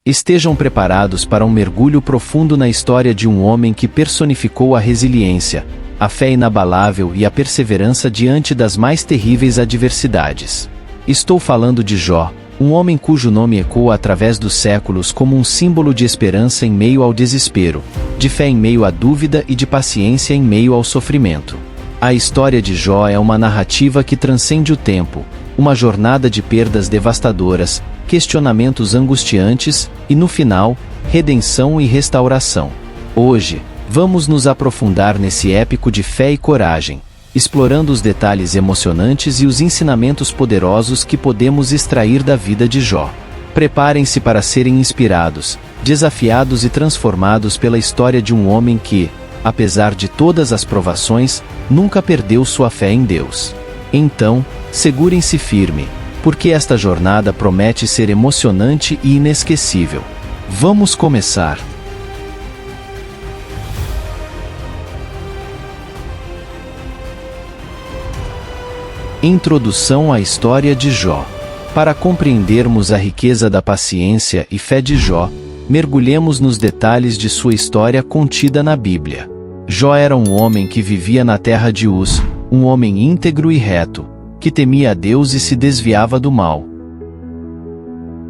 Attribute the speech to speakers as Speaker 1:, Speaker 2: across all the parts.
Speaker 1: Estejam preparados para um mergulho profundo na história de um homem que personificou a resiliência, a fé inabalável e a perseverança diante das mais terríveis adversidades. Estou falando de Jó, um homem cujo nome ecoa através dos séculos como um símbolo de esperança em meio ao desespero, de fé em meio à dúvida e de paciência em meio ao sofrimento. A história de Jó é uma narrativa que transcende o tempo, uma jornada de perdas devastadoras, questionamentos angustiantes e, no final, redenção e restauração. Hoje, vamos nos aprofundar nesse épico de fé e coragem, explorando os detalhes emocionantes e os ensinamentos poderosos que podemos extrair da vida de Jó. Preparem-se para serem inspirados, desafiados e transformados pela história de um homem que, apesar de todas as provações, nunca perdeu sua fé em Deus. Então, segurem-se firme, porque esta jornada promete ser emocionante e inesquecível. Vamos começar! Introdução à história de Jó. Para compreendermos a riqueza da paciência e fé de Jó, mergulhemos nos detalhes de sua história contida na Bíblia. Jó era um homem que vivia na terra de Uz, um homem íntegro e reto, que temia a Deus e se desviava do mal.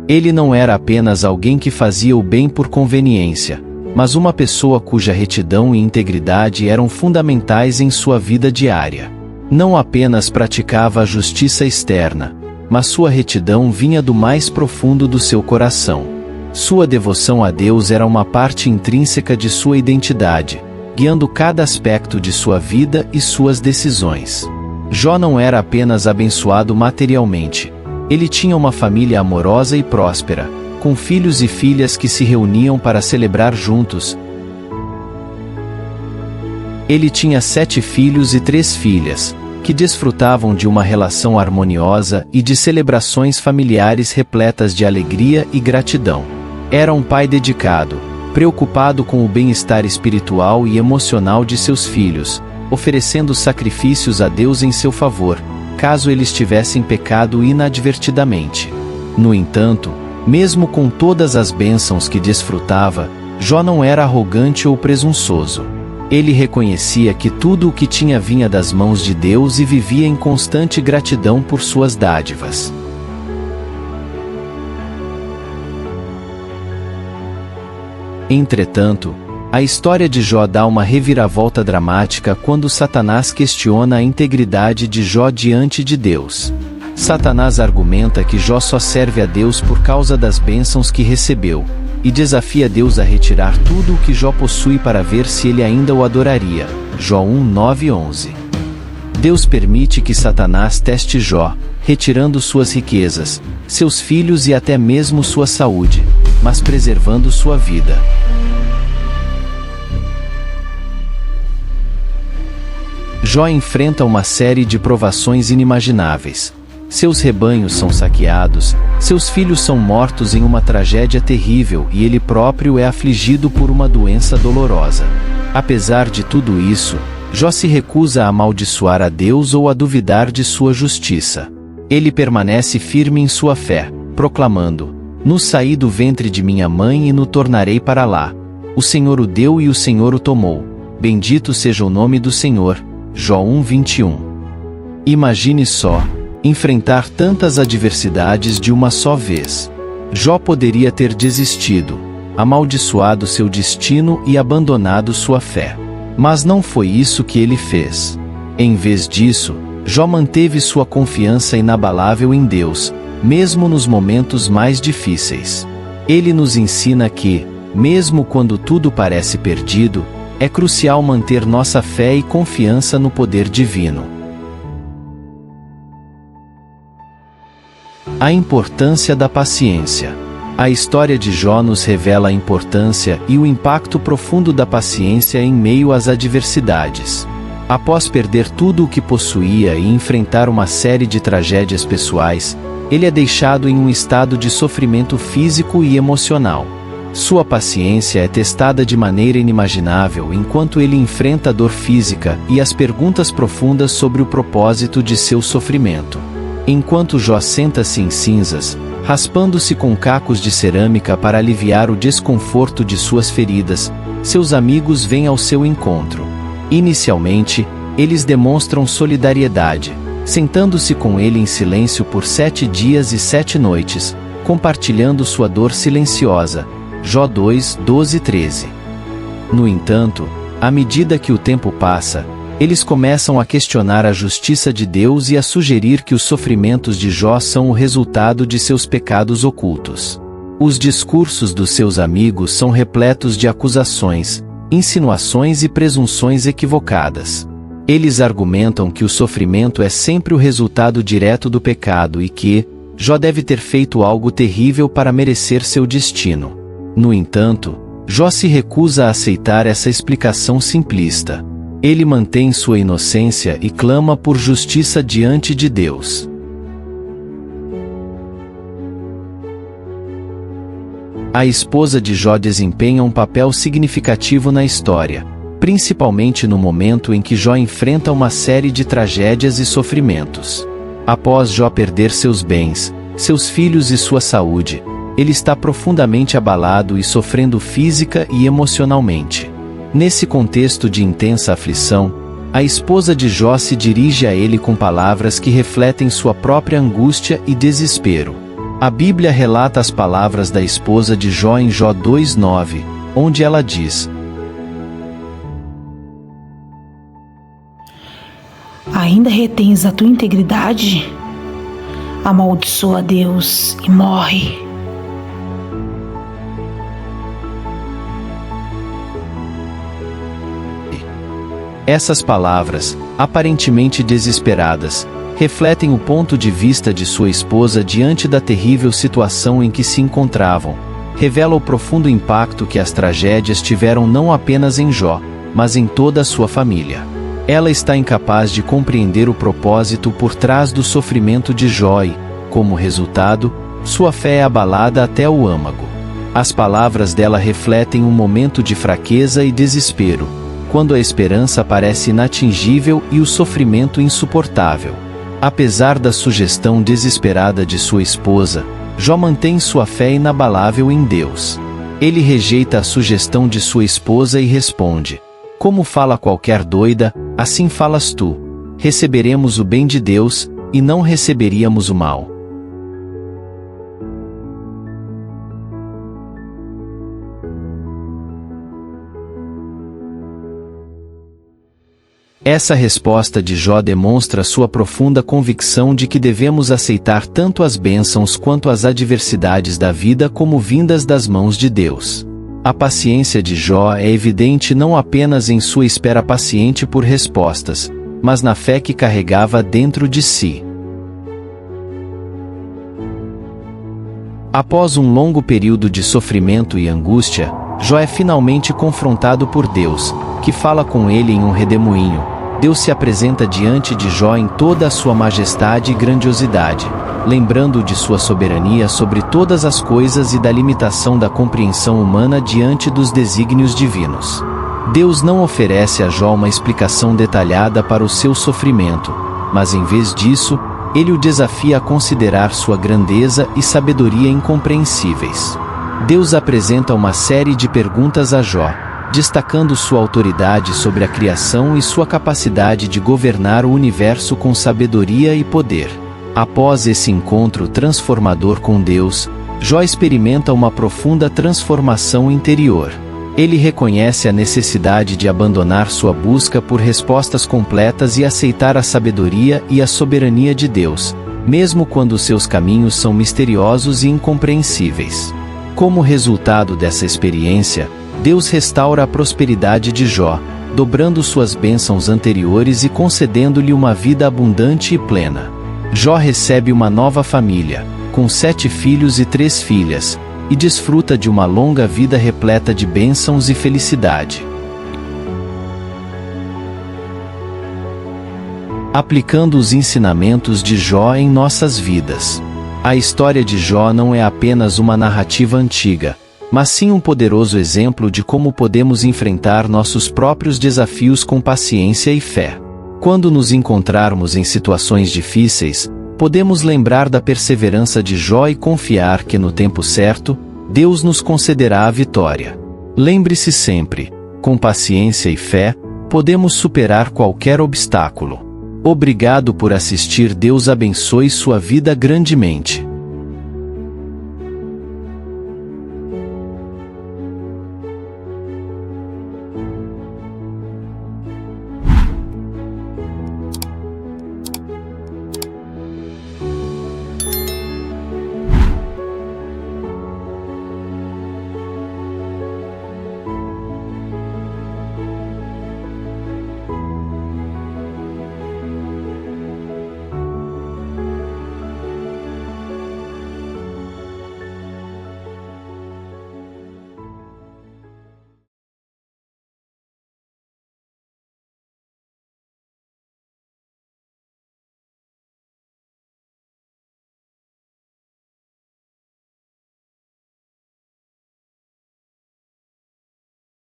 Speaker 1: Ele não era apenas alguém que fazia o bem por conveniência, mas uma pessoa cuja retidão e integridade eram fundamentais em sua vida diária. Não apenas praticava a justiça externa, mas sua retidão vinha do mais profundo do seu coração. Sua devoção a Deus era uma parte intrínseca de sua identidade, guiando cada aspecto de sua vida e suas decisões. Jó não era apenas abençoado materialmente. Ele tinha uma família amorosa e próspera, com filhos e filhas que se reuniam para celebrar juntos. Ele tinha 7 filhos e 3 filhas, que desfrutavam de uma relação harmoniosa e de celebrações familiares repletas de alegria e gratidão. Era um pai dedicado, preocupado com o bem-estar espiritual e emocional de seus filhos, oferecendo sacrifícios a Deus em seu favor, caso eles tivessem pecado inadvertidamente. No entanto, mesmo com todas as bênçãos que desfrutava, Jó não era arrogante ou presunçoso. Ele reconhecia que tudo o que tinha vinha das mãos de Deus e vivia em constante gratidão por suas dádivas. Entretanto, a história de Jó dá uma reviravolta dramática quando Satanás questiona a integridade de Jó diante de Deus. Satanás argumenta que Jó só serve a Deus por causa das bênçãos que recebeu, e desafia Deus a retirar tudo o que Jó possui para ver se ele ainda o adoraria. Jó 1:9-11. Deus permite que Satanás teste Jó, retirando suas riquezas, seus filhos e até mesmo sua saúde, mas preservando sua vida. Jó enfrenta uma série de provações inimagináveis. Seus rebanhos são saqueados, seus filhos são mortos em uma tragédia terrível e ele próprio é afligido por uma doença dolorosa. Apesar de tudo isso, Jó se recusa a amaldiçoar a Deus ou a duvidar de sua justiça. Ele permanece firme em sua fé, proclamando: "No saí do ventre de minha mãe e no tornarei para lá. O Senhor o deu e o Senhor o tomou. Bendito seja o nome do Senhor." Jó 1:21. Imagine só, enfrentar tantas adversidades de uma só vez. Jó poderia ter desistido, amaldiçoado seu destino e abandonado sua fé. Mas não foi isso que ele fez. Em vez disso, Jó manteve sua confiança inabalável em Deus, mesmo nos momentos mais difíceis. Ele nos ensina que, mesmo quando tudo parece perdido, é crucial manter nossa fé e confiança no poder divino. A importância da paciência. A história de Jó nos revela a importância e o impacto profundo da paciência em meio às adversidades. Após perder tudo o que possuía e enfrentar uma série de tragédias pessoais, ele é deixado em um estado de sofrimento físico e emocional. Sua paciência é testada de maneira inimaginável enquanto ele enfrenta a dor física e as perguntas profundas sobre o propósito de seu sofrimento. Enquanto Jó senta-se em cinzas, Raspando-se com cacos de cerâmica para aliviar o desconforto de suas feridas, seus amigos vêm ao seu encontro. Inicialmente, eles demonstram solidariedade, sentando-se com ele em silêncio por 7 dias e 7 noites, compartilhando sua dor silenciosa. Jó 2, 12 e 13. No entanto, à medida que o tempo passa, eles começam a questionar a justiça de Deus e a sugerir que os sofrimentos de Jó são o resultado de seus pecados ocultos. Os discursos dos seus amigos são repletos de acusações, insinuações e presunções equivocadas. Eles argumentam que o sofrimento é sempre o resultado direto do pecado e que Jó deve ter feito algo terrível para merecer seu destino. No entanto, Jó se recusa a aceitar essa explicação simplista. Ele mantém sua inocência e clama por justiça diante de Deus. A esposa de Jó desempenha um papel significativo na história, principalmente no momento em que Jó enfrenta uma série de tragédias e sofrimentos. Após Jó perder seus bens, seus filhos e sua saúde, ele está profundamente abalado e sofrendo física e emocionalmente. Nesse contexto de intensa aflição, a esposa de Jó se dirige a ele com palavras que refletem sua própria angústia e desespero. A Bíblia relata as palavras da esposa de Jó em Jó 2:9, onde ela diz:
Speaker 2: Ainda retens a tua integridade? Amaldiçoa a Deus e morre.
Speaker 1: Essas palavras, aparentemente desesperadas, refletem o ponto de vista de sua esposa diante da terrível situação em que se encontravam. Revela o profundo impacto que as tragédias tiveram não apenas em Jó, mas em toda a sua família. Ela está incapaz de compreender o propósito por trás do sofrimento de Jó e, como resultado, sua fé é abalada até o âmago. As palavras dela refletem um momento de fraqueza e desespero, quando a esperança parece inatingível e o sofrimento insuportável. Apesar da sugestão desesperada de sua esposa, Jó mantém sua fé inabalável em Deus. Ele rejeita a sugestão de sua esposa e responde: Como fala qualquer doida, assim falas tu. Receberemos o bem de Deus, e não receberíamos o mal. Essa resposta de Jó demonstra sua profunda convicção de que devemos aceitar tanto as bênçãos quanto as adversidades da vida como vindas das mãos de Deus. A paciência de Jó é evidente não apenas em sua espera paciente por respostas, mas na fé que carregava dentro de si. Após um longo período de sofrimento e angústia, Jó é finalmente confrontado por Deus, que fala com ele em um redemoinho. Deus se apresenta diante de Jó em toda a sua majestade e grandiosidade, lembrando-o de sua soberania sobre todas as coisas e da limitação da compreensão humana diante dos desígnios divinos. Deus não oferece a Jó uma explicação detalhada para o seu sofrimento, mas em vez disso, ele o desafia a considerar sua grandeza e sabedoria incompreensíveis. Deus apresenta uma série de perguntas a Jó, destacando sua autoridade sobre a criação e sua capacidade de governar o universo com sabedoria e poder. Após esse encontro transformador com Deus, Jó experimenta uma profunda transformação interior. Ele reconhece a necessidade de abandonar sua busca por respostas completas e aceitar a sabedoria e a soberania de Deus, mesmo quando seus caminhos são misteriosos e incompreensíveis. Como resultado dessa experiência, Deus restaura a prosperidade de Jó, dobrando suas bênçãos anteriores e concedendo-lhe uma vida abundante e plena. Jó recebe uma nova família, com 7 filhos e 3 filhas, e desfruta de uma longa vida repleta de bênçãos e felicidade. Aplicando os ensinamentos de Jó em nossas vidas. A história de Jó não é apenas uma narrativa antiga, mas sim um poderoso exemplo de como podemos enfrentar nossos próprios desafios com paciência e fé. Quando nos encontrarmos em situações difíceis, podemos lembrar da perseverança de Jó e confiar que no tempo certo, Deus nos concederá a vitória. Lembre-se sempre, com paciência e fé, podemos superar qualquer obstáculo. Obrigado por assistir. Deus abençoe sua vida grandemente.